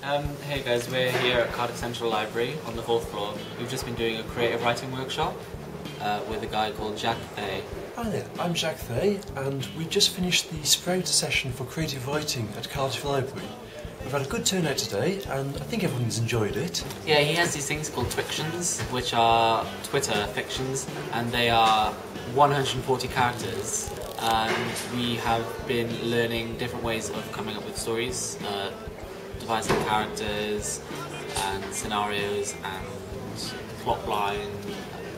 Hey guys, we're here at Cardiff Central Library on the 4th floor. We've just been doing a creative writing workshop with a guy called Jack Thay. Hi there, I'm Jack Thay, and we just finished the Sprout session for creative writing at Cardiff Library. We've had a good turnout today, and I think everyone's enjoyed it. Yeah, he has these things called Twictions, which are Twitter fictions, and they are 140 characters. And we have been learning different ways of coming up with stories, devising characters and scenarios and plot line.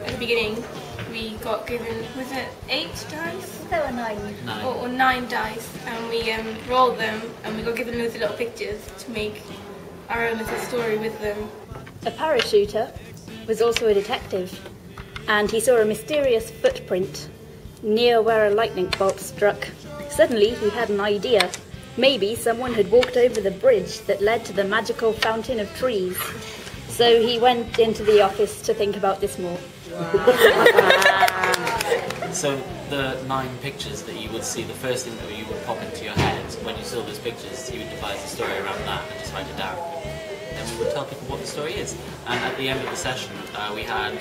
At the beginning, we got given, was it 8 dice? There were 9. Or 9 dice, and we rolled them, and we got given loads of little pictures to make our own little story with them. A parachuter was also a detective, and he saw a mysterious footprint near where a lightning bolt struck. Suddenly, he had an idea. Maybe someone had walked over the bridge that led to the magical fountain of trees. So he went into the office to think about this more. So the 9 pictures that you would see, the first thing that you would pop into your head when you saw those pictures, you would devise a story around that and just write it down. Then we would tell people what the story is. And at the end of the session, we had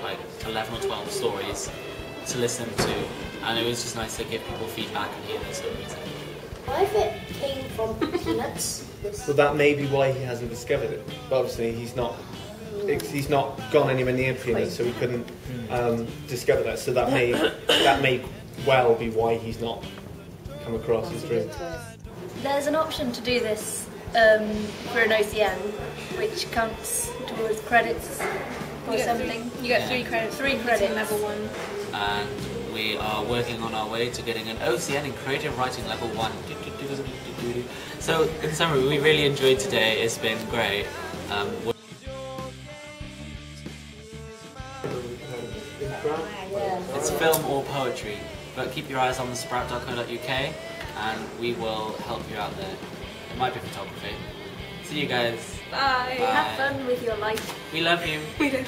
like 11 or 12 stories to listen to, and it was just nice to give people feedback and hear their stories. What if it came from peanuts? Well, that may be why he hasn't discovered it. But obviously, he's not gone anywhere near peanuts, so he couldn't discover that. So that may well be why he's not come across his dream. There's an option to do this for an OCN, which counts towards credits or something. You get 3 credits. 3 credits. Level 1. And we are working on our way to getting an OCN in creative writing level 1. So in summary, we really enjoyed today. It's been great. It's film or poetry, but keep your eyes on theSprout.co.uk and we will help you out there. It might be photography. See you guys. Bye. Have fun with your life. We love you. We do.